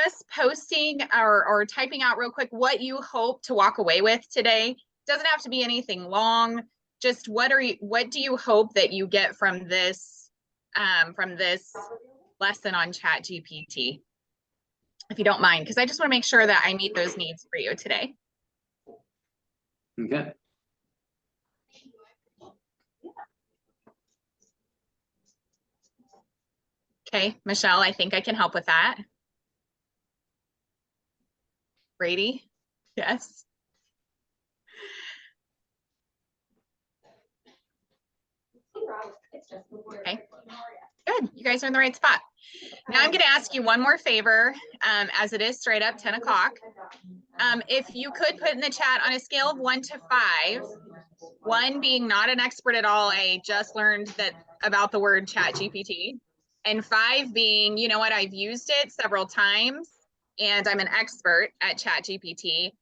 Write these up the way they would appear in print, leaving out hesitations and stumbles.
just posting or typing out real quick what you hope to walk away with today. Doesn't have to be anything long. Just what do you hope that you get from this lesson on ChatGPT? If you don't mind, because I just want to make sure that I meet those needs for you today. Okay. Okay, Michelle, I think I can help with that. Brady, yes. Okay, good. You guys are in the right spot. Now I'm going to ask you one more favor, as it is straight up 10 o'clock. If you could put in the chat on a scale of 1 to 5, 1 being not an expert at all, I just learned that about the word ChatGPT, and 5 being, you know what, I've used it several times and I'm an expert at ChatGPT.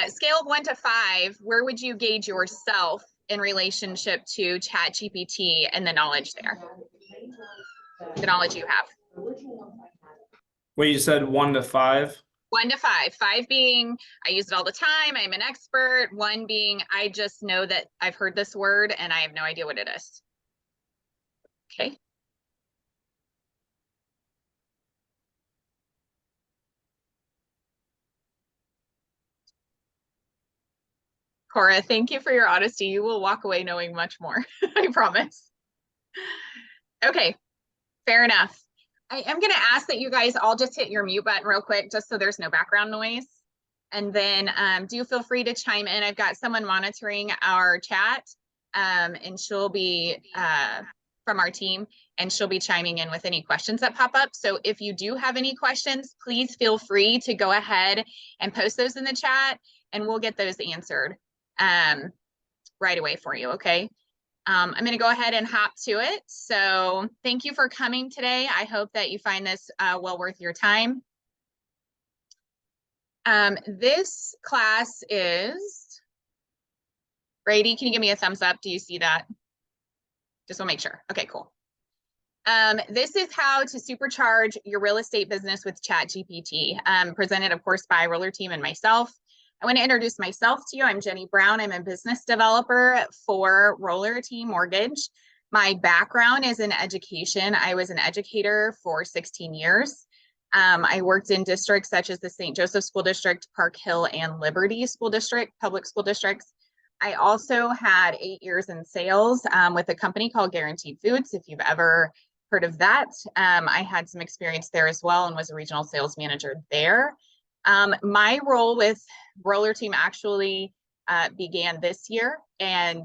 Scale of 1 to 5, where would you gauge yourself in relationship to ChatGPT and the knowledge there? The knowledge you have. Wait, you said 1 to 5? 1 to 5. 5 being I use it all the time, I'm an expert. 1 being I just know that I've heard this word and I have no idea what it is. Okay. Cora, thank you for your honesty. You will walk away knowing much more. I promise. Okay, fair enough. I am going to ask that you guys all just hit your mute button real quick, just so there's no background noise. And then do feel free to chime in. I've got someone monitoring our chat, and she'll be from our team, and she'll be chiming in with any questions that pop up. So if you do have any questions, please feel free to go ahead and post those in the chat, and we'll get those answered right away for you, okay? I'm going to go ahead and hop to it. So thank you for coming today. I hope that you find this well worth your time. This class is, Brady, can you give me a thumbs up? Do you see that? Just want to make sure. Okay, cool. This is how to supercharge your real estate business with ChatGPT, presented, of course, by Roller Team and myself. I want to introduce myself to you. I'm Jenny Brown. I'm a business developer for Roller Team Mortgage. My background is in education. I was an educator for 16 years. I worked in districts such as the St. Joseph School District, Park Hill, and Liberty School District, public school districts. I also had 8 years in sales with a company called Guaranteed Foods, if you've ever heard of that. I had some experience there as well and was a regional sales manager there. My role with Roller Team actually began this year, and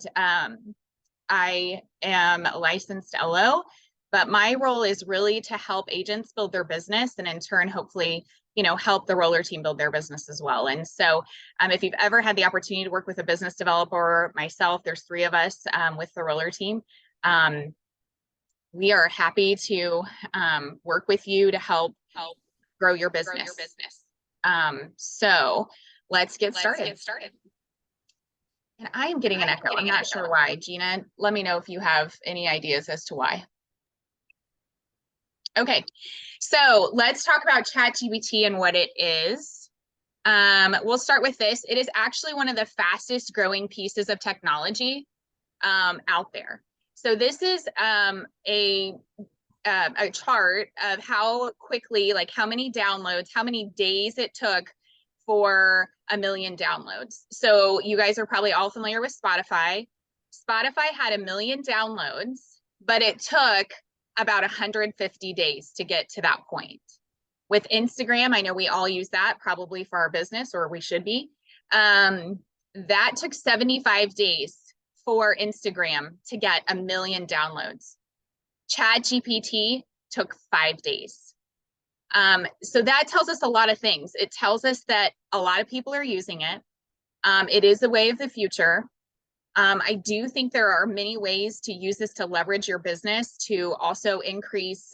I am a licensed LO, but my role is really to help agents build their business and in turn, hopefully, you know, help the Roller Team build their business as well. And so if you've ever had the opportunity to work with a business developer, myself, there's 3 of us with the Roller Team. We are happy to work with you to help grow your business. So let's get started. And I am getting an echo. I'm not sure why. Gina, let me know if you have any ideas as to why. Okay, so let's talk about ChatGPT and what it is. We'll start with this. It is actually one of the fastest growing pieces of technology out there. So this is a chart of how quickly, like how many downloads, how many days it took for 1 million downloads. So you guys are probably all familiar with Spotify. Spotify had 1 million downloads, but it took about 150 days to get to that point. With Instagram, I know we all use that probably for our business, or we should be. That took 75 days for Instagram to get 1 million downloads. ChatGPT took 5 days. So that tells us a lot of things. It tells us that a lot of people are using it. It is the way of the future. I do think there are many ways to use this to leverage your business to also increase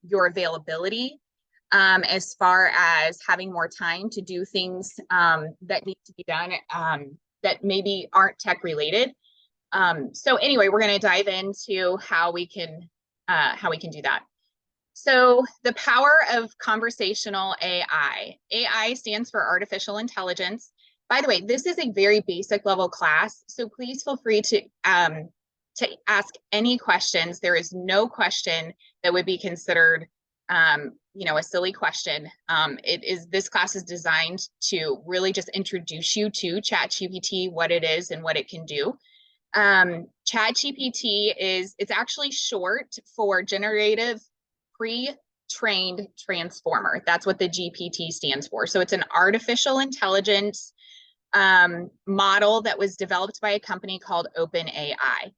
your availability as far as having more time to do things that need to be done that maybe aren't tech related. So anyway, we're going to dive into how we can do that. So the power of conversational AI. AI stands for artificial intelligence. By the way, this is a very basic level class, so please feel free to ask any questions. There is no question that would be considered, a silly question. This class is designed to really just introduce you to ChatGPT, what it is and what it can do. ChatGPT it's actually short for generative pre-trained transformer. That's what the GPT stands for. So it's an artificial intelligence model that was developed by a company called OpenAI.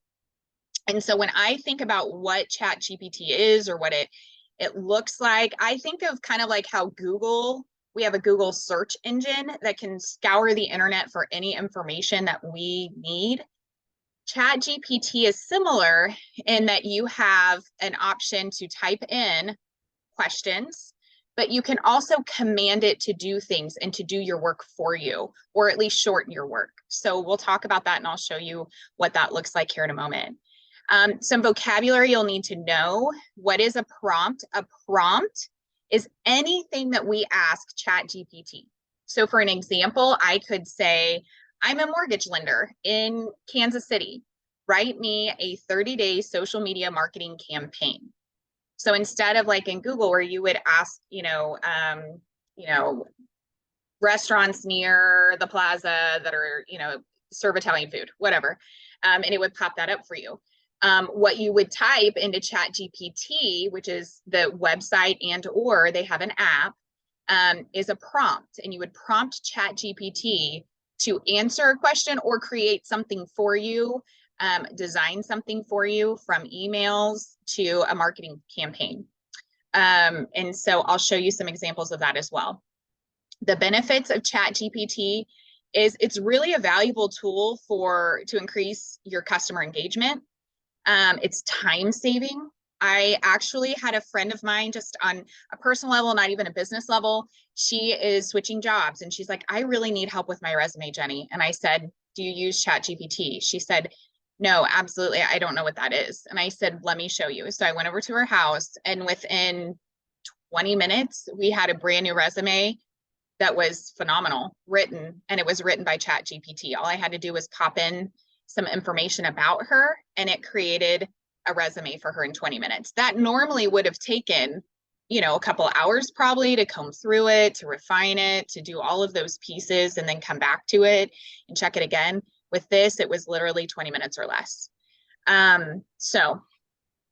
And so when I think about what ChatGPT is or what it looks like, I think of kind of like how we have a Google search engine that can scour the internet for any information that we need. ChatGPT is similar in that you have an option to type in questions, but you can also command it to do things and to do your work for you, or at least shorten your work. So we'll talk about that and I'll show you what that looks like here in a moment. Some vocabulary you'll need to know. What is a prompt? A prompt is anything that we ask ChatGPT. So for an example, I could say, I'm a mortgage lender in Kansas City. Write me a 30-day social media marketing campaign. So instead of like in Google where you would ask, restaurants near the plaza that are, serve Italian food, whatever, and it would pop that up for you. What you would type into ChatGPT, which is the website or they have an app, is a prompt, and you would prompt ChatGPT to answer a question or create something for you, design something for you, from emails to a marketing campaign. And so I'll show you some examples of that as well. The benefits of ChatGPT is it's really a valuable tool to increase your customer engagement. It's time saving. I actually had a friend of mine, just on a personal level, not even a business level. She is switching jobs and she's like, I really need help with my resume, Jenny. And I said, do you use ChatGPT? She said, no, absolutely. I don't know what that is. And I said, let me show you. So I went over to her house, and within 20 minutes, we had a brand new resume that was phenomenal, written, and it was written by ChatGPT. All I had to do was pop in some information about her, and it created a resume for her in 20 minutes. That normally would have taken, a couple hours probably to comb through it, to refine it, to do all of those pieces, and then come back to it and check it again. With this, it was literally 20 minutes or less. So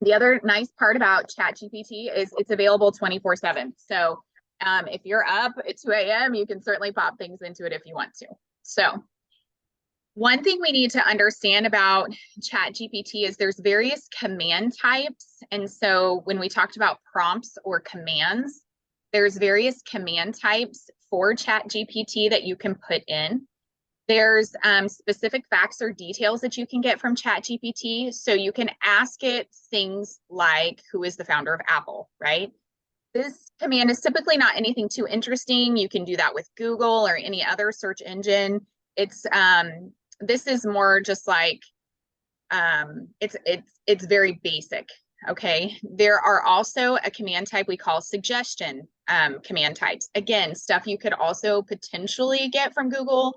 the other nice part about ChatGPT is it's available 24/7. So if you're up at 2 a.m., you can certainly pop things into it if you want to. So one thing we need to understand about ChatGPT is there's various command types. And so when we talked about prompts or commands, there's various command types for ChatGPT that you can put in. There's specific facts or details that you can get from ChatGPT. So you can ask it things like, who is the founder of Apple, right? This command is typically not anything too interesting. You can do that with Google or any other search engine. This is more just like, it's very basic, okay? There are also a command type we call suggestion command types. Again, stuff you could also potentially get from Google,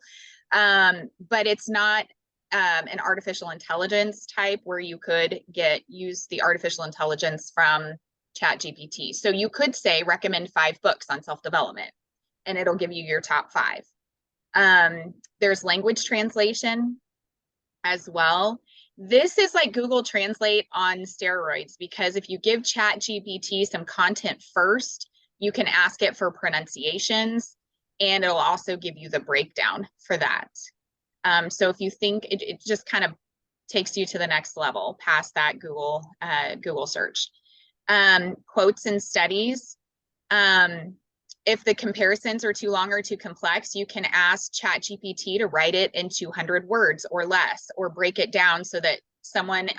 but it's not an artificial intelligence type where you could use the artificial intelligence from ChatGPT. So you could say, recommend 5 books on self-development, and it'll give you your top 5. There's language translation as well. This is like Google Translate on steroids, because if you give ChatGPT some content first, you can ask it for pronunciations, and it'll also give you the breakdown for that. So if you think it just kind of takes you to the next level past that Google search. Quotes and studies. If the comparisons are too long or too complex, you can ask ChatGPT to write it in 200 words or less, or break it down so that someone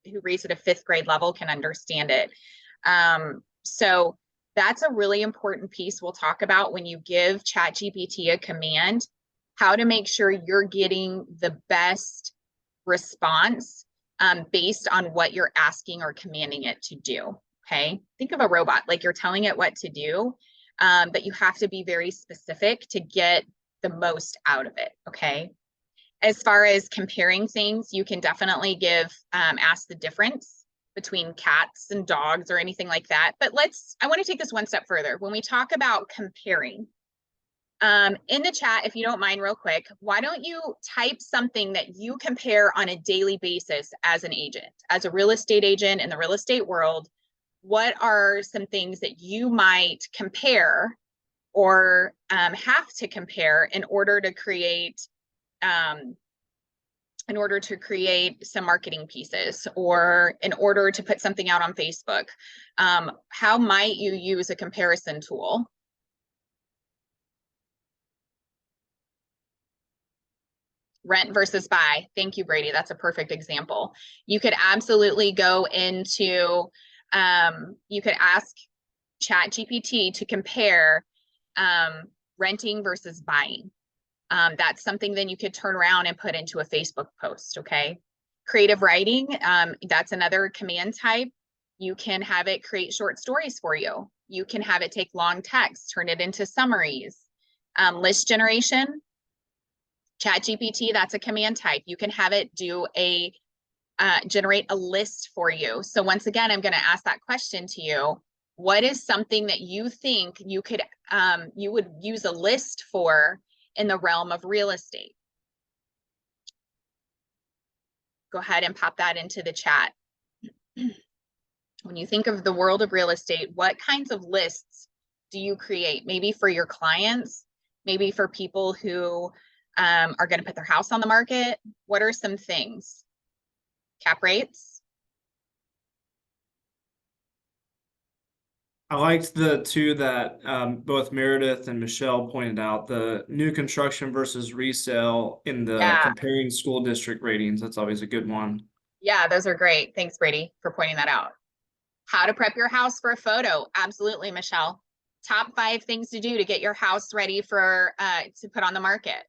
who reads at a 5th grade level can understand it. So that's a really important piece we'll talk about when you give ChatGPT a command, how to make sure you're getting the best response based on what you're asking or commanding it to do. Okay. Think of a robot, like you're telling it what to do, but you have to be very specific to get the most out of it. Okay. As far as comparing things, you can definitely ask the difference between cats and dogs or anything like that. But I want to take this one step further. When we talk about comparing, in the chat, if you don't mind real quick, why don't you type something that you compare on a daily basis as an agent, as a real estate agent in the real estate world? What are some things that you might compare or have to compare in order to create some marketing pieces, or in order to put something out on Facebook? How might you use a comparison tool? Rent versus buy. Thank you, Brady. That's a perfect example. You could absolutely go into, you could ask ChatGPT to compare renting versus buying. That's something then you could turn around and put into a Facebook post. Okay. Creative writing. That's another command type. You can have it create short stories for you. You can have it take long text, turn it into summaries. List generation. ChatGPT, that's a command type. You can have it generate a list for you. So once again, I'm going to ask that question to you. What is something that you think you would use a list for in the realm of real estate? Go ahead and pop that into the chat. When you think of the world of real estate, what kinds of lists do you create? Maybe for your clients, maybe for people who are going to put their house on the market. What are some things? Cap rates. I liked the two that both Meredith and Michelle pointed out, the new construction versus resale in the comparing school district ratings. That's always a good one. Yeah, those are great. Thanks, Brady, for pointing that out. How to prep your house for a photo. Absolutely, Michelle. Top 5 things to do to get your house ready for to put on the market.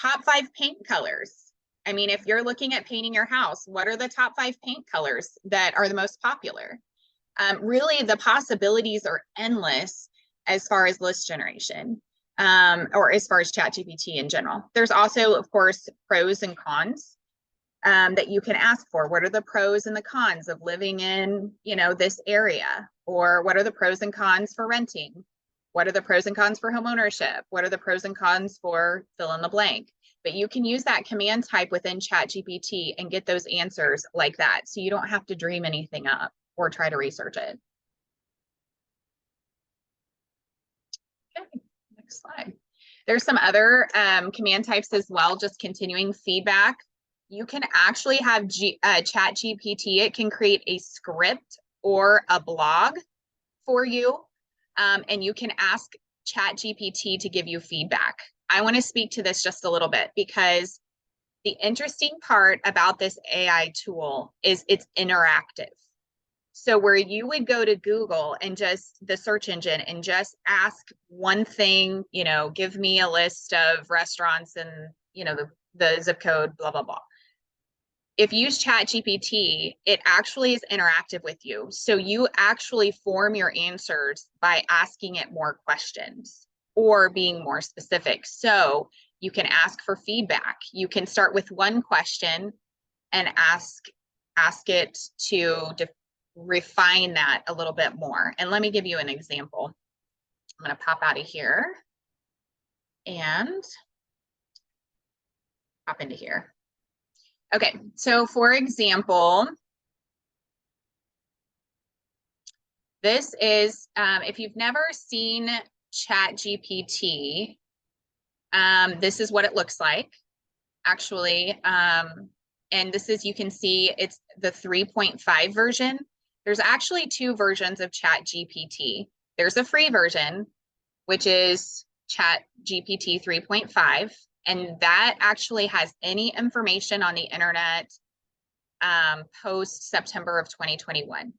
Top 5 paint colors. I mean, if you're looking at painting your house, what are the top 5 paint colors that are the most popular? Really, the possibilities are endless as far as list generation, or as far as ChatGPT in general. There's also, of course, pros and cons that you can ask for. What are the pros and the cons of living in, this area? Or what are the pros and cons for renting? What are the pros and cons for homeownership? What are the pros and cons for fill in the blank? But you can use that command type within ChatGPT and get those answers like that. So you don't have to dream anything up or try to research it. Okay, next slide. There's some other command types as well, just continuing feedback. You can actually have ChatGPT. It can create a script or a blog for you. And you can ask ChatGPT to give you feedback. I want to speak to this just a little bit, because the interesting part about this AI tool is it's interactive. So where you would go to Google and just the search engine and just ask one thing, give me a list of restaurants and, the zip code, blah, blah, blah. If you use ChatGPT, it actually is interactive with you. So you actually form your answers by asking it more questions or being more specific. So you can ask for feedback. You can start with one question and ask it to refine that a little bit more. And let me give you an example. I'm going to pop out of here and pop into here. Okay, so for example, this is, if you've never seen ChatGPT, this is what it looks like, actually. And this is, you can see it's the 3.5 version. There's actually 2 versions of ChatGPT. There's a free version, which is ChatGPT 3.5. And that actually has any information on the internet post September of 2021.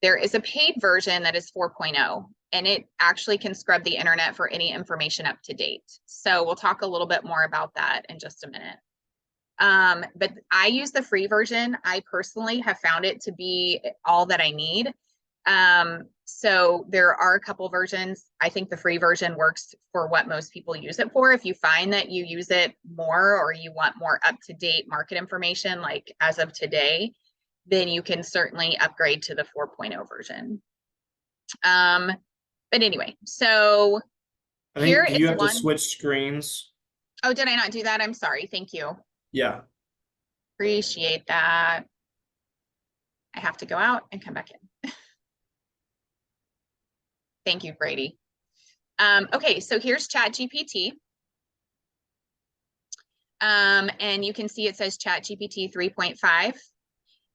There is a paid version that is 4.0, and it actually can scrub the internet for any information up to date. So we'll talk a little bit more about that in just a minute. But I use the free version. I personally have found it to be all that I need. So there are a couple versions. I think the free version works for what most people use it for. If you find that you use it more or you want more up-to-date market information, like as of today, then you can certainly upgrade to the 4.0 version. But anyway, so I here think, do is you have to one. switch screens? Oh, did I not do that? I'm sorry. Thank you. Yeah. Appreciate that. I have to go out and come back in. Thank you, Brady. Okay, so here's ChatGPT. And you can see it says ChatGPT 3.5.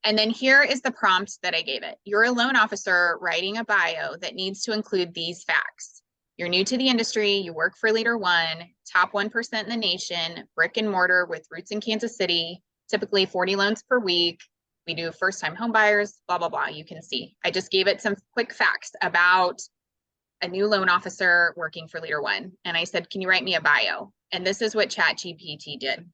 And then here is the prompt that I gave it. You're a loan officer writing a bio that needs to include these facts. You're new to the industry, you work for LeaderOne, top 1% in the nation, brick and mortar with roots in Kansas City, typically 40 loans per week. We do first-time home buyers, blah, blah, blah. You can see. I just gave it some quick facts about a new loan officer working for LeaderOne. And I said, can you write me a bio? And this is what ChatGPT did.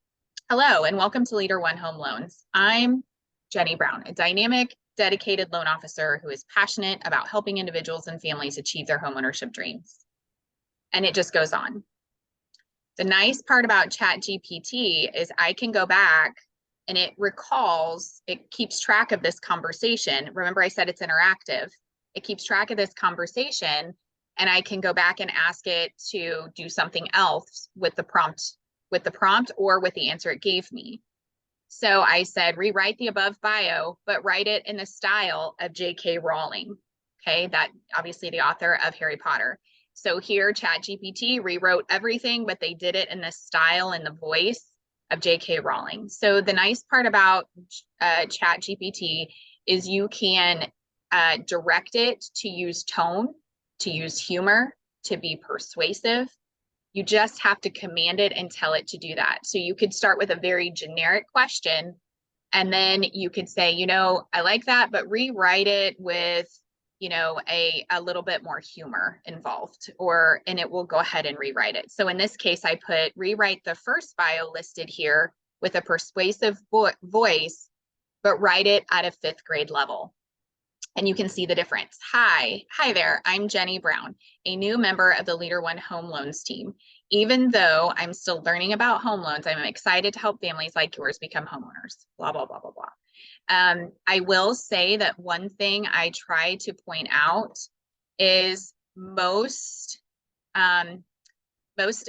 Hello, and welcome to LeaderOne Home Loans. I'm Jenny Brown, a dynamic, dedicated loan officer who is passionate about helping individuals and families achieve their homeownership dreams. And it just goes on. The nice part about ChatGPT is I can go back and it recalls, it keeps track of this conversation. Remember I said it's interactive. It keeps track of this conversation and I can go back and ask it to do something else with the prompt or with the answer it gave me. So I said, rewrite the above bio, but write it in the style of J.K. Rowling. Okay, that obviously the author of Harry Potter. So here ChatGPT rewrote everything, but they did it in the style and the voice of J.K. Rowling. So the nice part about ChatGPT is you can direct it to use tone, to use humor, to be persuasive. You just have to command it and tell it to do that. So you could start with a very generic question, and then you could say, you know, I like that, but rewrite it with, you know, a little bit more humor involved, and it will go ahead and rewrite it. So in this case, I put rewrite the first bio listed here with a persuasive voice, but write it at a 5th grade level. And you can see the difference. Hi there, I'm Jenny Brown, a new member of the LeaderOne Home Loans team. Even though I'm still learning about home loans, I'm excited to help families like yours become homeowners, blah, blah, blah, blah, blah. I will say that one thing I try to point out is most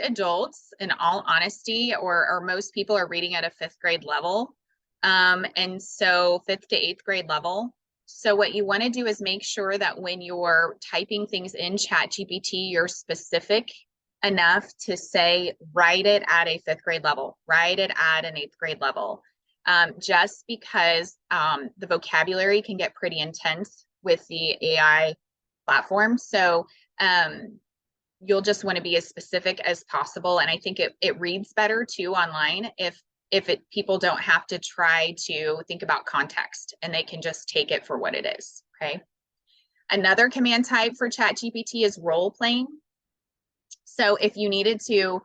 adults, in all honesty, or most people are reading at a 5th grade level. And so 5th to 8th grade level. So what you want to do is make sure that when you're typing things in ChatGPT, you're specific enough to say, write it at a 5th grade level, write it at an 8th grade level, just because the vocabulary can get pretty intense with the AI platform. So you'll just want to be as specific as possible. And I think it reads better too online if people don't have to try to think about context and they can just take it for what it is, okay? Another command type for ChatGPT is role playing. So if you needed to,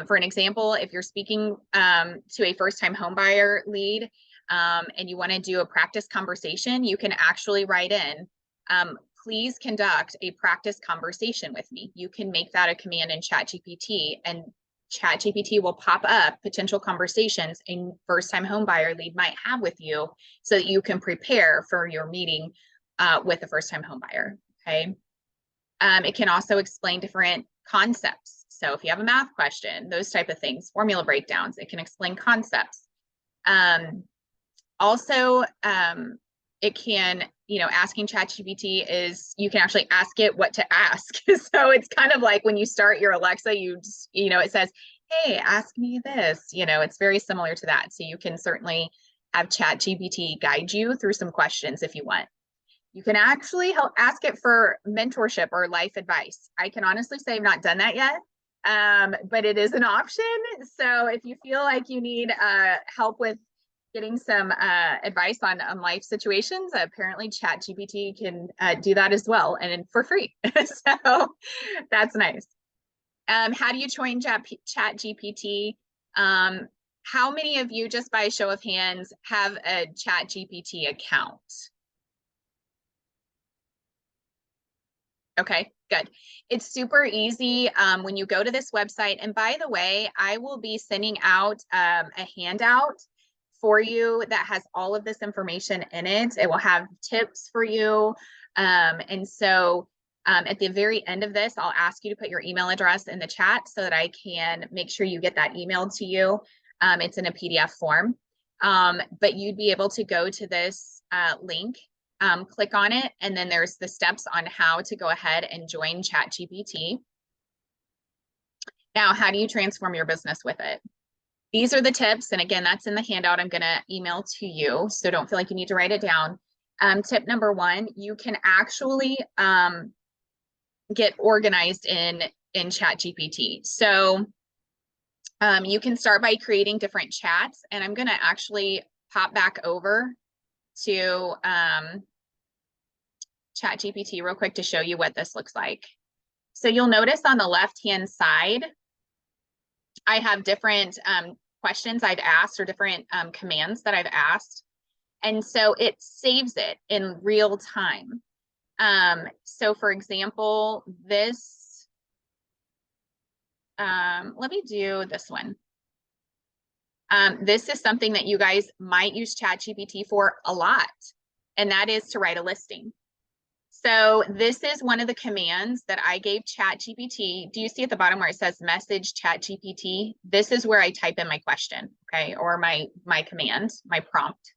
for an example, if you're speaking to a first-time homebuyer lead and you want to do a practice conversation, you can actually write in, please conduct a practice conversation with me. You can make that a command in ChatGPT, and ChatGPT will pop up potential conversations a first-time homebuyer lead might have with you so that you can prepare for your meeting with a first-time homebuyer, okay? It can also explain different concepts. So if you have a math question, those type of things, formula breakdowns, it can explain concepts. Also, it can, asking ChatGPT is, you can actually ask it what to ask. So it's kind of like when you start your Alexa, it says, hey, ask me this, it's very similar to that. So you can certainly have ChatGPT guide you through some questions if you want. You can actually ask it for mentorship or life advice. I can honestly say I've not done that yet, but it is an option. So if you feel like you need help with getting some advice on life situations, apparently ChatGPT can do that as well, and for free. So that's nice. How do you join ChatGPT? How many of you, just by a show of hands, have a ChatGPT account? Okay, good. It's super easy when you go to this website. And by the way, I will be sending out a handout for you that has all of this information in it. It will have tips for you. And so at the very end of this, I'll ask you to put your email address in the chat so that I can make sure you get that emailed to you. It's in a PDF form. But you'd be able to go to this link, click on it, and then there's the steps on how to go ahead and join ChatGPT. Now, how do you transform your business with it? These are the tips. And again, that's in the handout I'm going to email to you. So don't feel like you need to write it down. Tip number one, you can actually get organized in ChatGPT. So you can start by creating different chats. And I'm going to actually pop back over to ChatGPT real quick to show you what this looks like. So you'll notice on the left-hand side, I have different questions I've asked or different commands that I've asked. And so it saves it in real time. So for example, this, let me do this one. This is something that you guys might use ChatGPT for a lot, and that is to write a listing. So this is one of the commands that I gave ChatGPT. Do you see at the bottom where it says message ChatGPT? This is where I type in my question, okay, or my command, my prompt.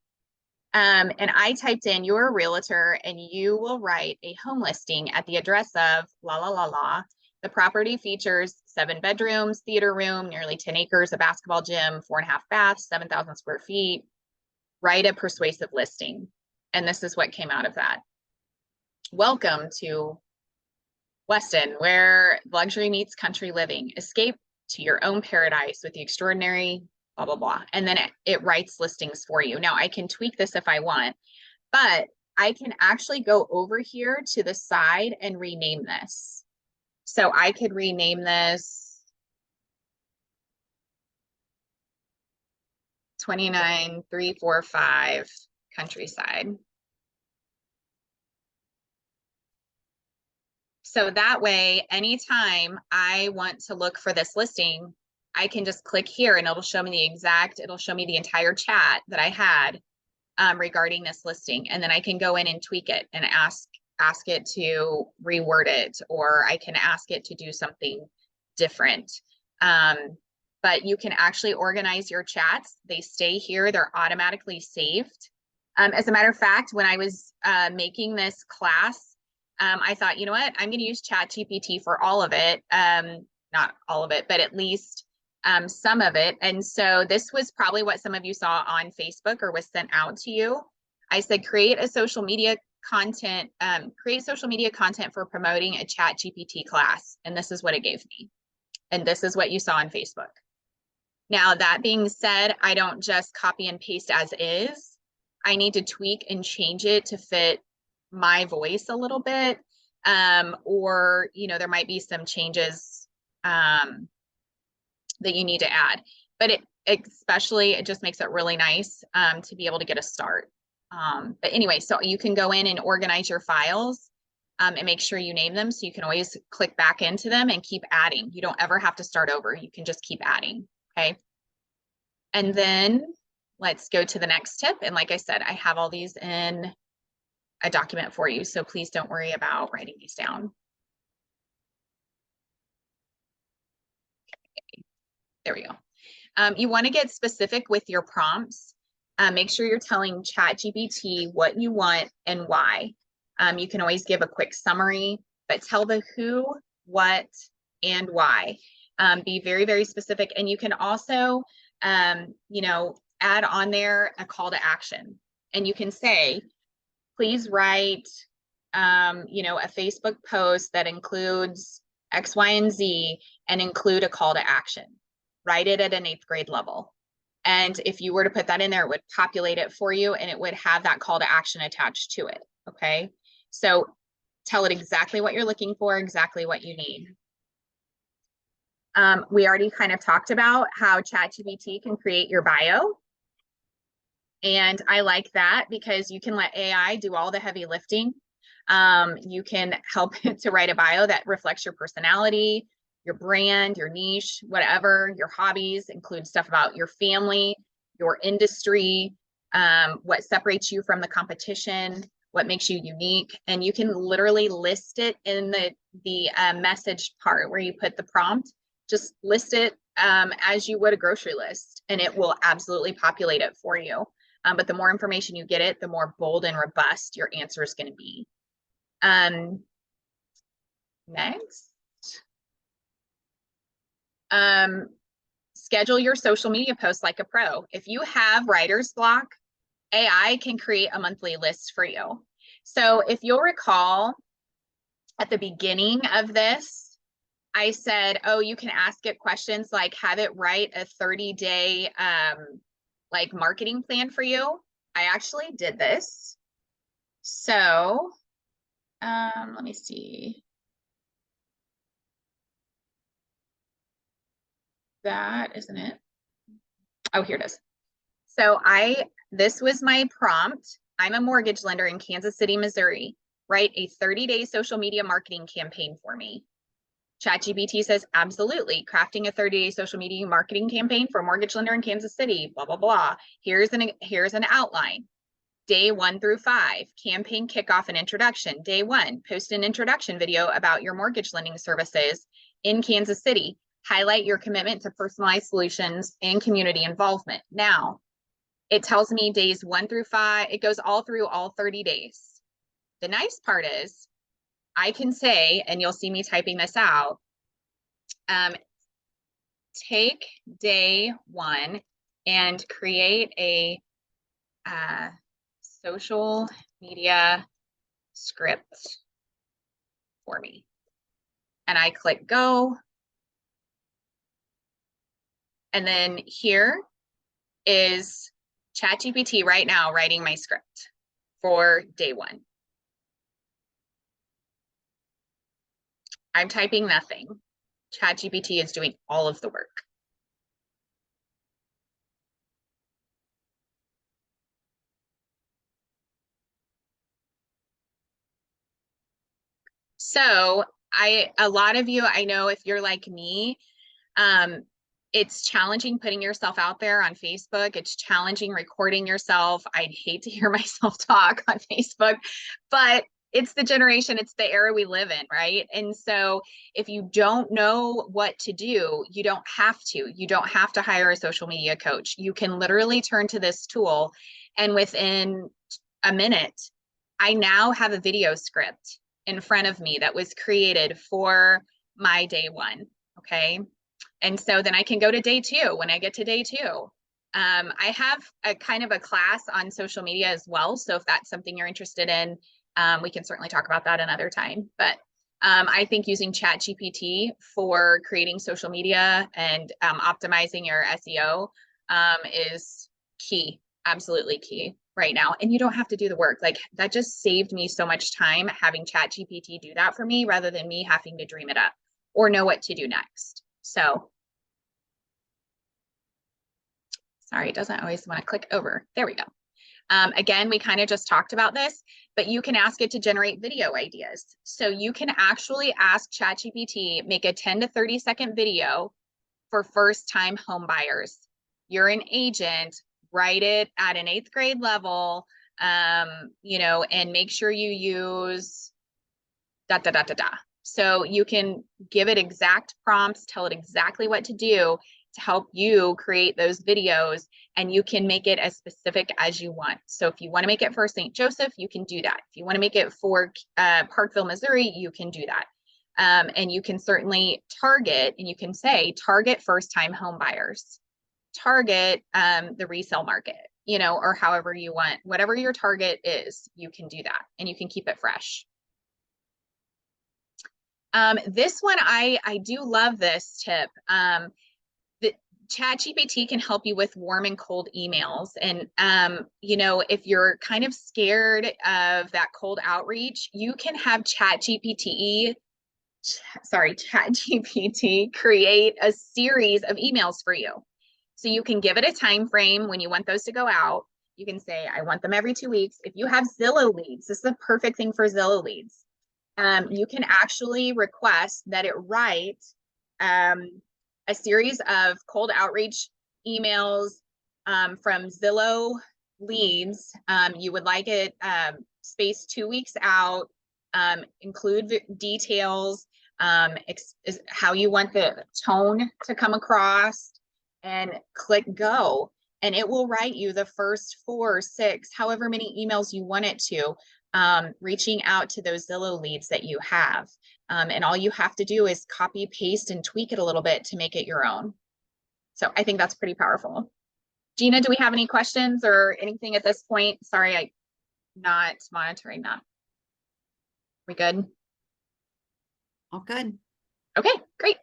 And I typed in, you're a realtor and you will write a home listing at the address of la la la la. The property features 7 bedrooms, theater room, nearly 10 acres, a basketball gym, 4.5 baths, 7,000 square feet. Write a persuasive listing. And this is what came out of that. Welcome to Weston, where luxury meets country living. Escape to your own paradise with the extraordinary blah, blah, blah. And then it writes listings for you. Now I can tweak this if I want, but I can actually go over here to the side and rename this. So I could rename this 29345 Countryside. So that way, anytime I want to look for this listing, I can just click here and it'll show me it'll show me the entire chat that I had regarding this listing. And then I can go in and tweak it and ask it to reword it, or I can ask it to do something different. But you can actually organize your chats. They stay here. They're automatically saved. As a matter of fact, when I was making this class, I thought, you know what, I'm going to use ChatGPT for all of it. Not all of it, but at least some of it. And so this was probably what some of you saw on Facebook or was sent out to you. I said, create social media content for promoting a ChatGPT class. And this is what it gave me. And this is what you saw on Facebook. Now, that being said, I don't just copy and paste as is. I need to tweak and change it to fit my voice a little bit. Or, you know, there might be some changes that you need to add. But it just makes it really nice to be able to get a start. But anyway, so you can go in and organize your files and make sure you name them. So you can always click back into them and keep adding. You don't ever have to start over. You can just keep adding. Okay. And then let's go to the next tip. And like I said, I have all these in a document for you. So please don't worry about writing these down. Okay. There we go. You want to get specific with your prompts. Make sure you're telling ChatGPT what you want and why. You can always give a quick summary, but tell the who, what, and why. Be very, very specific. And you can also, you know, add on there a call to action. And you can say, please write, you know, a Facebook post that includes X, Y, and Z and include a call to action. Write it at an 8th grade level. And if you were to put that in there, it would populate it for you and it would have that call to action attached to it. Okay. So tell it exactly what you're looking for, exactly what you need. We already kind of talked about how ChatGPT can create your bio. And I like that because you can let AI do all the heavy lifting. You can help it to write a bio that reflects your personality, your brand, your niche, whatever, your hobbies, include stuff about your family, your industry, what separates you from the competition, what makes you unique. And you can literally list it in the message part where you put the prompt. Just list it as you would a grocery list, and it will absolutely populate it for you. But the more information you get it, the more bold and robust your answer is going to be. Next. Schedule your social media posts like a pro. If you have writer's block, AI can create a monthly list for you. So if you'll recall at the beginning of this, I said, oh, you can ask it questions like have it write a 30-day like marketing plan for you. I actually did this. So let me see. That isn't it. Oh, here it is. So this was my prompt. I'm a mortgage lender in Kansas City, Missouri. Write a 30-day social media marketing campaign for me. ChatGPT says, absolutely. Crafting a 30-day social media marketing campaign for a mortgage lender in Kansas City, blah, blah, blah. Here's an outline. Day 1 through 5, campaign kickoff and introduction. Day 1, post an introduction video about your mortgage lending services in Kansas City. Highlight your commitment to personalized solutions and community involvement. Now, it tells me days 1 through 5. It goes all through all 30 days. The nice part is I can say, and you'll see me typing this out, take day 1 and create a social media script for me. And I click go. And then here is ChatGPT right now writing my script for day 1. I'm typing nothing. ChatGPT is doing all of the work. So a lot of you, I know if you're like me, it's challenging putting yourself out there on Facebook. It's challenging recording yourself. I'd hate to hear myself talk on Facebook, but it's the generation, it's the era we live in, right? And so if you don't know what to do, you don't have to. You don't have to hire a social media coach. You can literally turn to this tool, and within a minute, I now have a video script in front of me that was created for my day 1, okay? And so then I can go to day 2 when I get to day 2. I have a kind of a class on social media as well. So if that's something you're interested in, we can certainly talk about that another time. But I think using ChatGPT for creating social media and optimizing your SEO is key, absolutely key right now. And you don't have to do the work. Like that just saved me so much time having ChatGPT do that for me rather than me having to dream it up or know what to do next. So sorry, it doesn't always want to click over. There we go. Again, we kind of just talked about this, but you can ask it to generate video ideas. So you can actually ask ChatGPT, make a 10 to 30 second video for first-time home buyers. You're an agent, write it at an 8th grade level, you know, and make sure you use ... So you can give it exact prompts, tell it exactly what to do to help you create those videos, and you can make it as specific as you want. So if you want to make it for St. Joseph, you can do that. If you want to make it for Parkville, Missouri, you can do that. And you can certainly target, and you can say, target first-time home buyers, target the resale market, you know, or however you want, whatever your target is, you can do that, and you can keep it fresh. This one, I do love this tip. The ChatGPT can help you with warm and cold emails. And, you know, if you're kind of scared of that cold outreach, you can have ChatGPT create a series of emails for you. So you can give it a time frame when you want those to go out. You can say, I want them every 2 weeks. If you have Zillow leads, this is a perfect thing for Zillow leads. You can actually request that it write a series of cold outreach emails from Zillow leads. You would like it spaced 2 weeks out, include details, how you want the tone to come across, and click go. And it will write you the first 4, 6, however many emails you want it to, reaching out to those Zillow leads that you have. And all you have to do is copy, paste, and tweak it a little bit to make it your own. So I think that's pretty powerful. Gina, do we have any questions or anything at this point? Sorry, I'm not monitoring that. We good? All good. Okay, great.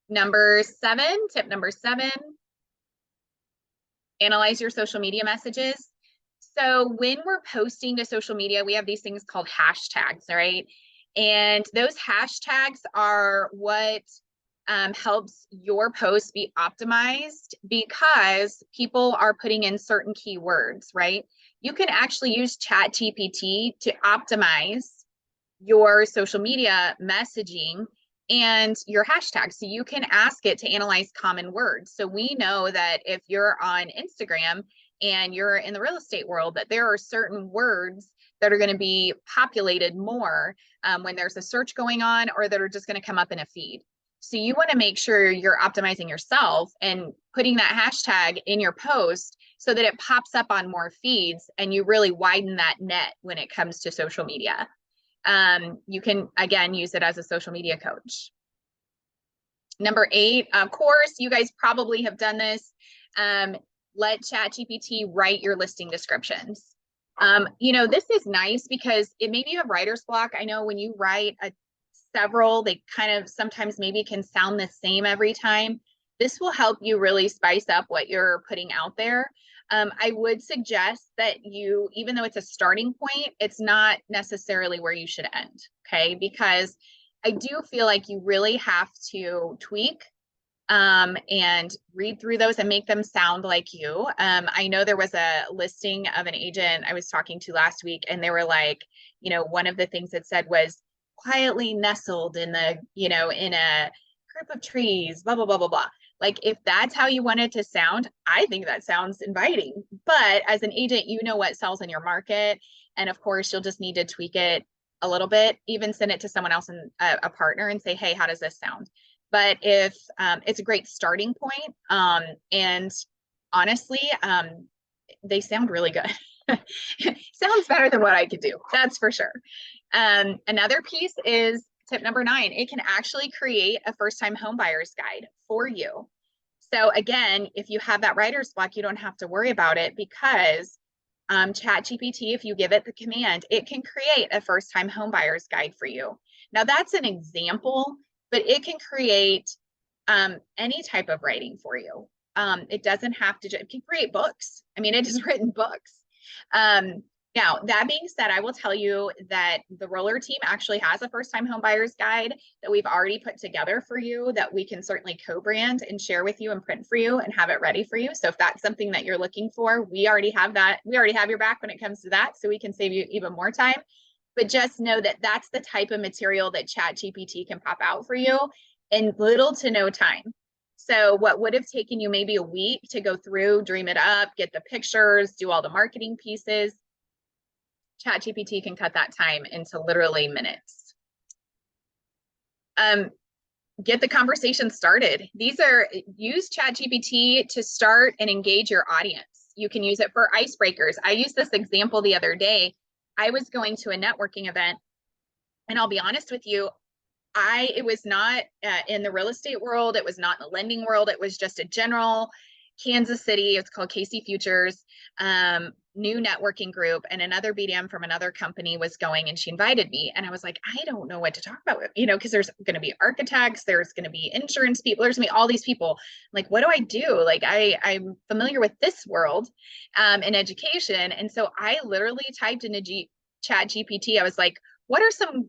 Number 7, tip number 7, analyze your social media messages. So when we're posting to social media, we have these things called hashtags, right? And those hashtags are what helps your post be optimized, because people are putting in certain keywords, right? You can actually use ChatGPT to optimize your social media messaging and your hashtags. So you can ask it to analyze common words. So we know that if you're on Instagram and you're in the real estate world, that there are certain words that are going to be populated more when there's a search going on, or that are just going to come up in a feed. So you want to make sure you're optimizing yourself and putting that hashtag in your post so that it pops up on more feeds and you really widen that net when it comes to social media. You can, again, use it as a social media coach. Number 8, of course, you guys probably have done this. Let ChatGPT write your listing descriptions. This is nice because maybe you have writer's block. I know when you write several, they kind of sometimes maybe can sound the same every time. This will help you really spice up what you're putting out there. I would suggest that you, even though it's a starting point, it's not necessarily where you should end, okay? Because I do feel like you really have to tweak and read through those and make them sound like you. I know there was a listing of an agent I was talking to last week, and they were like, one of the things it said was quietly nestled in the, in a group of trees, blah, blah, blah, blah, blah. Like, if that's how you want it to sound, I think that sounds inviting. But as an agent, you know what sells in your market. And of course, you'll just need to tweak it a little bit, even send it to someone else, and a partner, and say, hey, how does this sound? But if it's a great starting point, and honestly, they sound really good. Sounds better than what I could do, that's for sure. Another piece is tip number 9. It can actually create a first-time homebuyer's guide for you. So again, if you have that writer's block, you don't have to worry about it, because ChatGPT, if you give it the command, it can create a first-time homebuyer's guide for you. Now that's an example, but it can create any type of writing for you. It doesn't have to, it can create books. I mean, it has written books. Now, that being said, I will tell you that the Roller team actually has a first-time homebuyer's guide that we've already put together for you, that we can certainly co-brand and share with you and print for you and have it ready for you. So if that's something that you're looking for, we already have that. We already have your back when it comes to that, so we can save you even more time. But just know that that's the type of material that ChatGPT can pop out for you in little to no time. So what would have taken you maybe a week to go through, dream it up, get the pictures, do all the marketing pieces, ChatGPT can cut that time into literally minutes. Get the conversation started. Use ChatGPT to start and engage your audience. You can use it for icebreakers. I used this example the other day. I was going to a networking event, and I'll be honest with you, it was not in the real estate world. It was not in the lending world. It was just a general Kansas City. It's called Casey Futures, new networking group. And another BDM from another company was going, and she invited me. And I was like, I don't know what to talk about, because there's going to be architects, there's going to be insurance people, there's going to be all these people. Like, what do I do? Like, I'm familiar with this world in education. And so I literally typed into ChatGPT. I was like, what are some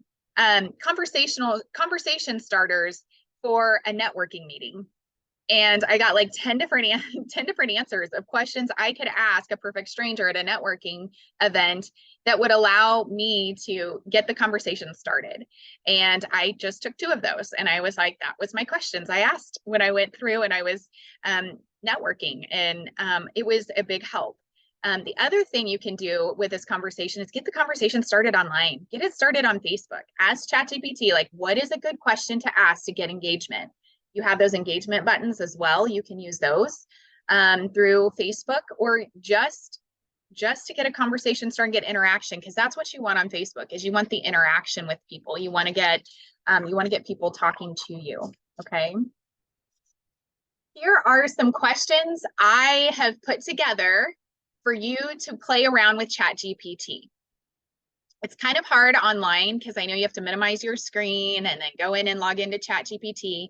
conversation starters for a networking meeting? And I got like 10 different answers of questions I could ask a perfect stranger at a networking event that would allow me to get the conversation started. And I just took 2 of those. And I was like, that was my questions I asked when I went through and I was networking. And it was a big help. The other thing you can do with this conversation is get the conversation started online. Get it started on Facebook. Ask ChatGPT, like, what is a good question to ask to get engagement? You have those engagement buttons as well. You can use those through Facebook, or just to get a conversation started, get interaction, because that's what you want on Facebook. Is you want the interaction with people. You want to get people talking to you. Okay. Here are some questions I have put together for you to play around with ChatGPT. It's kind of hard online because I know you have to minimize your screen and then go in and log into ChatGPT.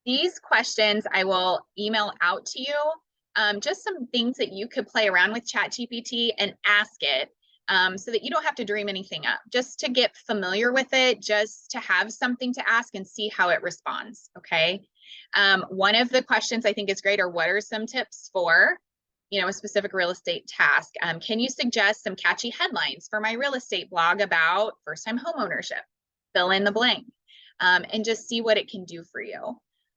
These questions I will email out to you, just some things that you could play around with ChatGPT and ask it, so that you don't have to dream anything up, just to get familiar with it, just to have something to ask and see how it responds, okay? One of the questions I think is great are, what are some tips for, a specific real estate task? Can you suggest some catchy headlines for my real estate blog about first-time homeownership? Fill in the blank, and just see what it can do for you.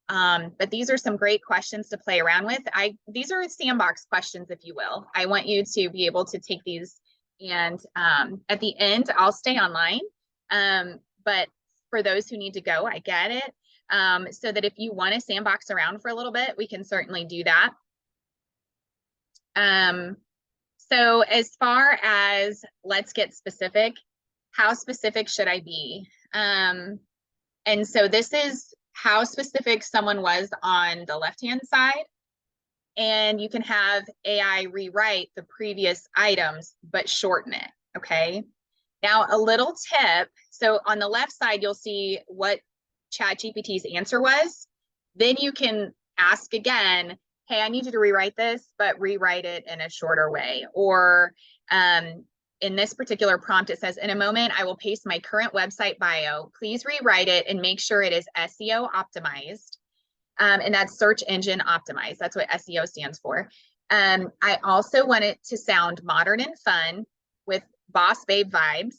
But these are some great questions to play around with. These are sandbox questions, if you will. I want you to be able to take these, and at the end, I'll stay online. But for those who need to go, I get it. So that if you want to sandbox around for a little bit, we can certainly do that. So as far as, let's get specific, how specific should I be? And so this is how specific someone was on the left-hand side. And you can have AI rewrite the previous items, but shorten it, okay? Now, a little tip. So on the left side, you'll see what ChatGPT's answer was. Then you can ask again, hey, I need you to rewrite this, but rewrite it in a shorter way. Or in this particular prompt, it says, in a moment, I will paste my current website bio. Please rewrite it and make sure it is SEO optimized. And that's search engine optimized. That's what SEO stands for. I also want it to sound modern and fun with boss babe vibes.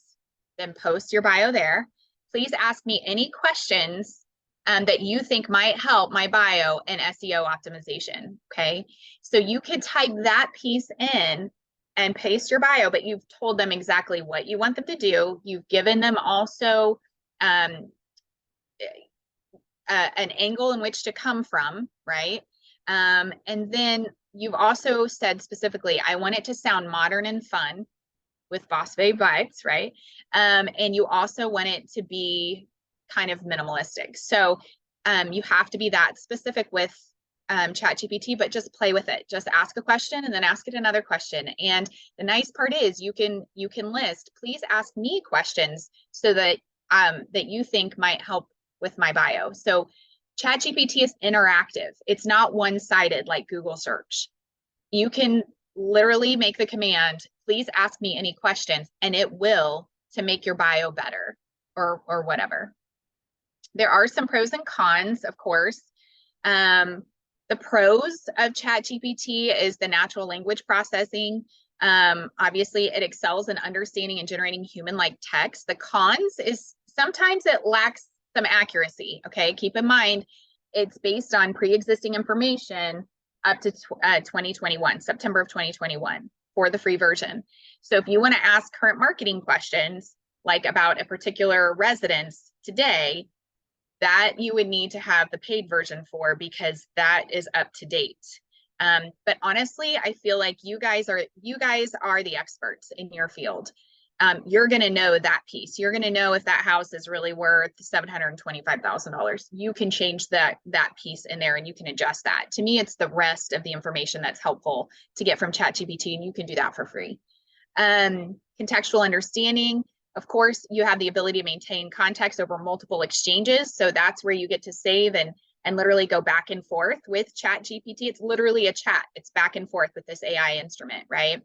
Then post your bio there. Please ask me any questions that you think might help my bio and SEO optimization, okay? So you could type that piece in and paste your bio, but you've told them exactly what you want them to do. You've given them also an angle in which to come from, right? And then you've also said specifically, I want it to sound modern and fun with boss babe vibes, right? And you also want it to be kind of minimalistic. So you have to be that specific with ChatGPT, but just play with it. Just ask a question and then ask it another question. And the nice part is you can list, please ask me questions so that that you think might help with my bio. So ChatGPT is interactive. It's not one-sided like Google search. You can literally make the command, please ask me any questions, and it will, to make your bio better or whatever. There are some pros and cons, of course. The pros of ChatGPT is the natural language processing. Obviously, it excels in understanding and generating human-like text. The cons is sometimes it lacks some accuracy, okay? Keep in mind, it's based on pre-existing information up to 2021, September of 2021 for the free version. So if you want to ask current marketing questions, like about a particular residence today, that you would need to have the paid version for, because that is up to date. But honestly, I feel like you guys are the experts in your field. You're going to know that piece. You're going to know if that house is really worth $725,000. You can change that piece in there and you can adjust that. To me, it's the rest of the information that's helpful to get from ChatGPT, and you can do that for free. Contextual understanding. Of course, you have the ability to maintain context over multiple exchanges. So that's where you get to save and literally go back and forth with ChatGPT. It's literally a chat. It's back and forth with this AI instrument, right?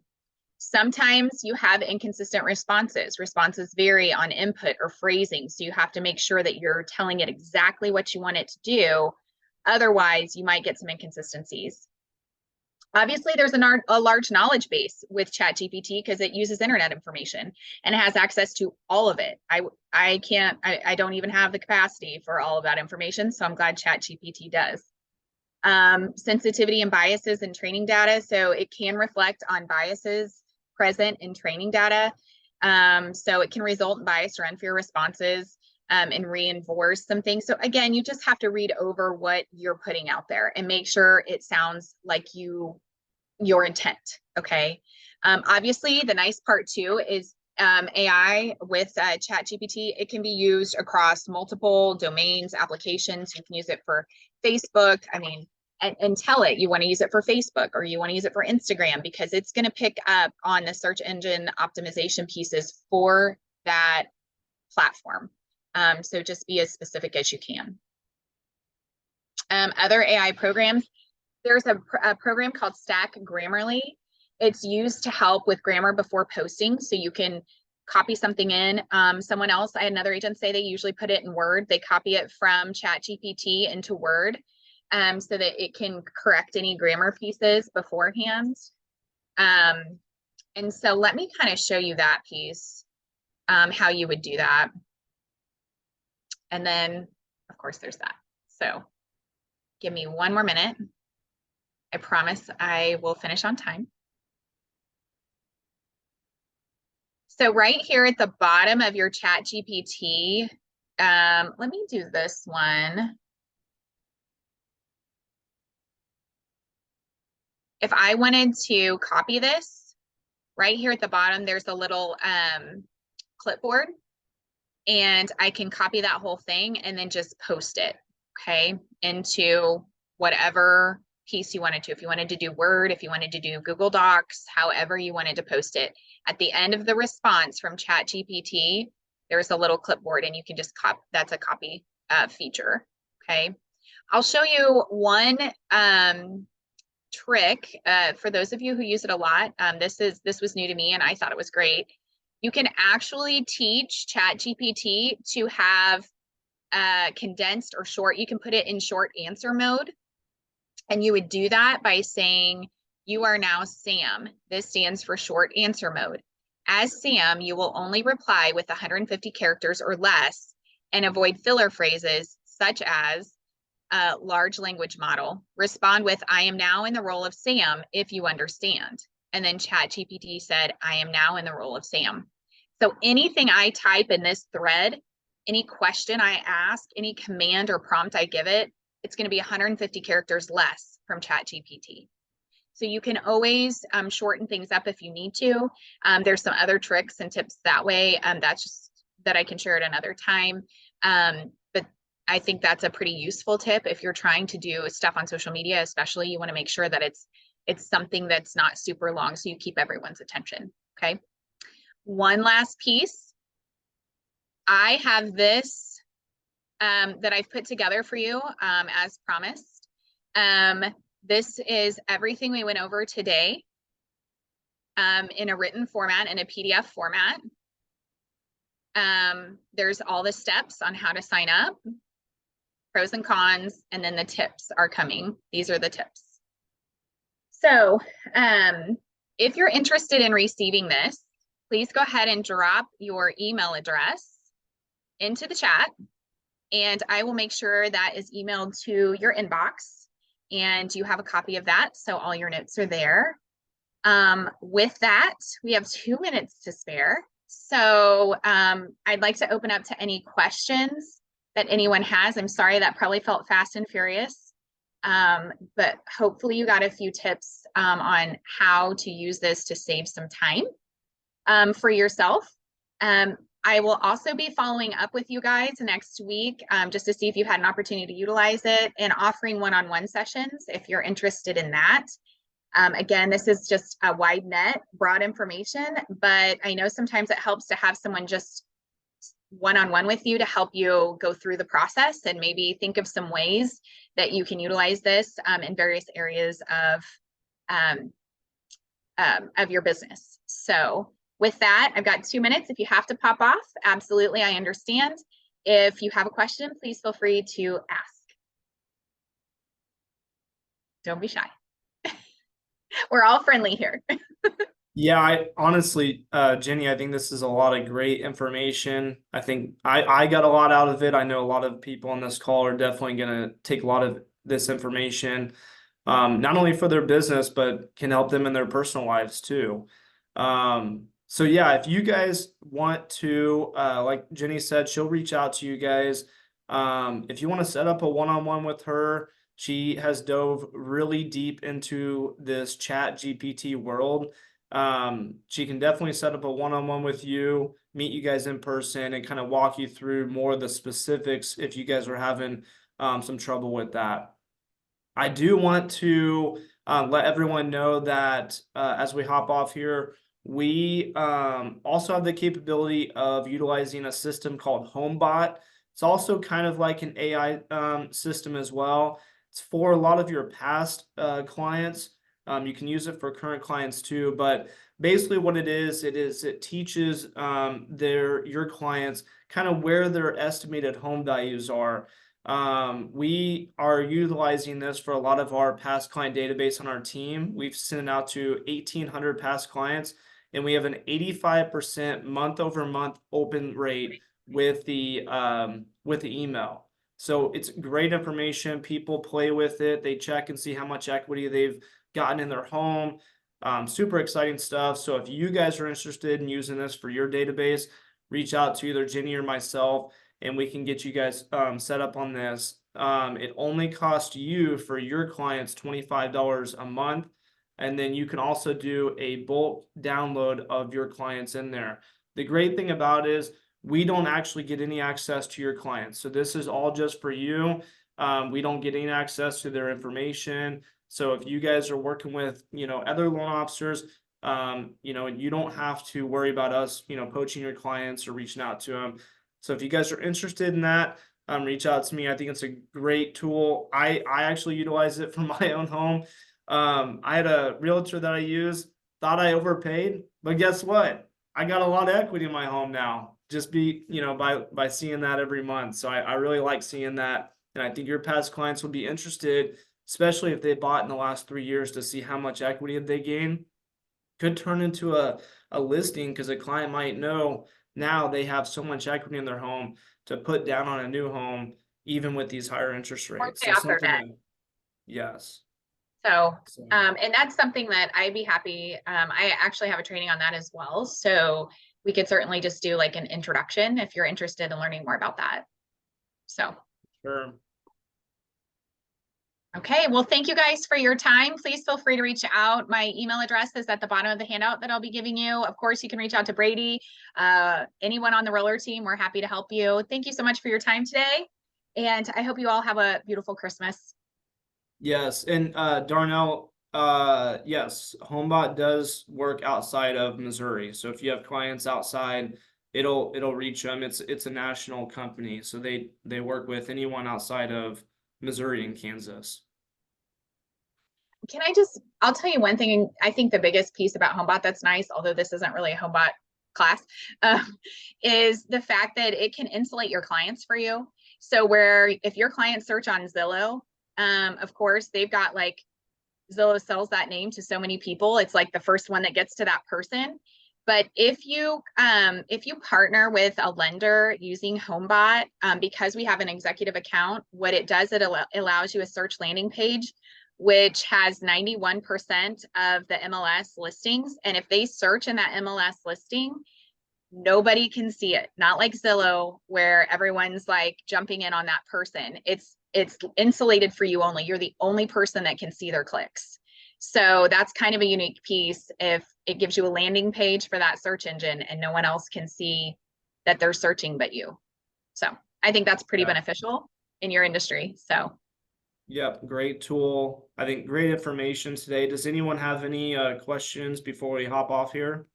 Sometimes you have inconsistent responses. Responses vary on input or phrasing. So you have to make sure that you're telling it exactly what you want it to do Otherwise, you might get some inconsistencies. Obviously, there's a large knowledge base with ChatGPT because it uses internet information and it has access to all of it. I don't even have the capacity for all of that information, so I'm glad ChatGPT does. Sensitivity and biases in training data, so it can reflect on biases present in training data. So it can result in biased or unfair responses and reinforce some things. So again, you just have to read over what you're putting out there and make sure it sounds like your intent, okay? Obviously, the nice part too is AI with ChatGPT, it can be used across multiple domains, applications. You can use it for Facebook. I mean, and tell it you want to use it for Facebook or you want to use it for Instagram, because it's going to pick up on the search engine optimization pieces for that platform. So just be as specific as you can. Other AI programs, there's a program called Stack Grammarly. It's used to help with grammar before posting. So you can copy something in. Someone else, I had another agent say they usually put it in Word. They copy it from ChatGPT into Word so that it can correct any grammar pieces beforehand. And so let me kind of show you that piece, how you would do that. And then, of course, there's that. So give me one more minute. I promise I will finish on time. So right here at the bottom of your ChatGPT, let me do this one. If I wanted to copy this, right here at the bottom, there's a little clipboard, and I can copy that whole thing and then just post it, okay, into whatever piece you wanted to. If you wanted to do Word, if you wanted to do Google Docs, however you wanted to post it. At the end of the response from ChatGPT, there's a little clipboard and you can just copy, that's a copy feature, okay? I'll show you one trick for those of you who use it a lot. This was new to me and I thought it was great. You can actually teach ChatGPT to have condensed or short, you can put it in short answer mode. And you would do that by saying, you are now Sam. This stands for short answer mode. As Sam, you will only reply with 150 characters or less and avoid filler phrases such as large language model. Respond with, I am now in the role of Sam if you understand. And then ChatGPT said, I am now in the role of Sam. So anything I type in this thread, any question I ask, any command or prompt I give it, it's going to be 150 characters less from ChatGPT. So you can always shorten things up if you need to. There's some other tricks and tips that way. That's just that I can share at another time. But I think that's a pretty useful tip if you're trying to do stuff on social media, especially. You want to make sure that it's something that's not super long, so you keep everyone's attention. Okay. One last piece. I have this that I've put together for you as promised. This is everything we went over today in a written format, in a PDF format. There's all the steps on how to sign up, pros and cons, and then the tips are coming. These are the tips. So if you're interested in receiving this, please go ahead and drop your email address into the chat, and I will make sure that is emailed to your inbox and you have a copy of that. So all your notes are there. With that, we have 2 minutes to spare. So I'd like to open up to any questions that anyone has. I'm sorry, that probably felt fast and furious, but hopefully you got a few tips on how to use this to save some time for yourself. I will also be following up with you guys next week just to see if you've had an opportunity to utilize it, and offering one-on-one sessions if you're interested in that. Again, this is just a wide net, broad information, but I know sometimes it helps to have someone just one-on-one with you to help you go through the process and maybe think of some ways that you can utilize this in various areas of your business. So with that, I've got 2 minutes. If you have to pop off, absolutely, I understand. If you have a question, please feel free to ask. Don't be shy. We're all friendly here. Yeah, I honestly, Jenny, I think this is a lot of great information. I think I got a lot out of it. I know a lot of people on this call are definitely going to take a lot of this information, not only for their business, but can help them in their personal lives too. So yeah, if you guys want to, like Jenny said, she'll reach out to you guys. If you want to set up a one-on-one with her, she has dove really deep into this ChatGPT world. She can definitely set up a one-on-one with you, meet you guys in person, and kind of walk you through more of the specifics if you guys are having some trouble with that. I do want to let everyone know that as we hop off here, we also have the capability of utilizing a system called HomeBot. It's also kind of like an AI system as well. It's for a lot of your past clients. You can use it for current clients too, but basically what it teaches your clients kind of where their estimated home values are. We are utilizing this for a lot of our past client database on our team. We've sent it out to 1,800 past clients, and we have an 85% month over month open rate with the email. So it's great information. People play with it. They check and see how much equity they've gotten in their home. Super exciting stuff. So if you guys are interested in using this for your database, reach out to either Jenny or myself, and we can get you guys set up on this. It only costs you for your clients $25 a month. And then you can also do a bulk download of your clients in there. The great thing about it is we don't actually get any access to your clients. So this is all just for you. We don't get any access to their information. So if you guys are working with, other loan officers, you don't have to worry about us, poaching your clients or reaching out to them. So if you guys are interested in that, reach out to me. I think it's a great tool. I actually utilize it for my own home. I had a realtor that I used, thought I overpaid, but guess what? I got a lot of equity in my home now, just by seeing that every month. So I really like seeing that. And I think your past clients will be interested, especially if they bought in the last 3 years, to see how much equity they gain. Could turn into a listing, because a client might know now they have so much equity in their home to put down on a new home, even with these higher interest rates. Stay So off their something debt. that, yes. So, and that's something that I'd be happy. I actually have a training on that as well. So we could certainly just do like an introduction if you're interested in learning more about that. So. Sure. Okay, well, thank you guys for your time. Please feel free to reach out. My email address is at the bottom of the handout that I'll be giving you. Of course, you can reach out to Brady, anyone on the roller team. We're happy to help you. Thank you so much for your time today. And I hope you all have a beautiful Christmas. Yes, and Darnell, yes, HomeBot does work outside of Missouri. So if you have clients outside, it'll reach them. It's a national company, so they work with anyone outside of Missouri and Kansas. I'll tell you one thing. I think the biggest piece about HomeBot that's nice, although this isn't really a HomeBot class, is the fact that it can insulate your clients for you. So where if your clients search on Zillow, of course, they've got like Zillow sells that name to so many people. It's like the first one that gets to that person. But if you partner with a lender using HomeBot, because we have an executive account, what it does, it allows you a search landing page, which has 91% of the MLS listings. And if they search in that MLS listing, nobody can see it. Not like Zillow, where everyone's like jumping in on that person. It's insulated for you only. You're the only person that can see their clicks. So that's kind of a unique piece if it gives you a landing page for that search engine and no one else can see that they're searching but you. So I think that's pretty beneficial in your industry. So. Yep, great tool. I think great information today. Does anyone have any questions before we hop off here?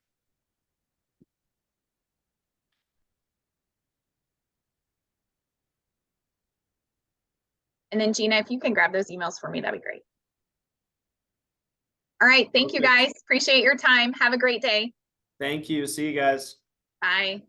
And then Gina, if you can grab those emails for me, that'd be great. All right. Thank you guys. Appreciate your time. Have a great day. Thank you. See you guys. Bye.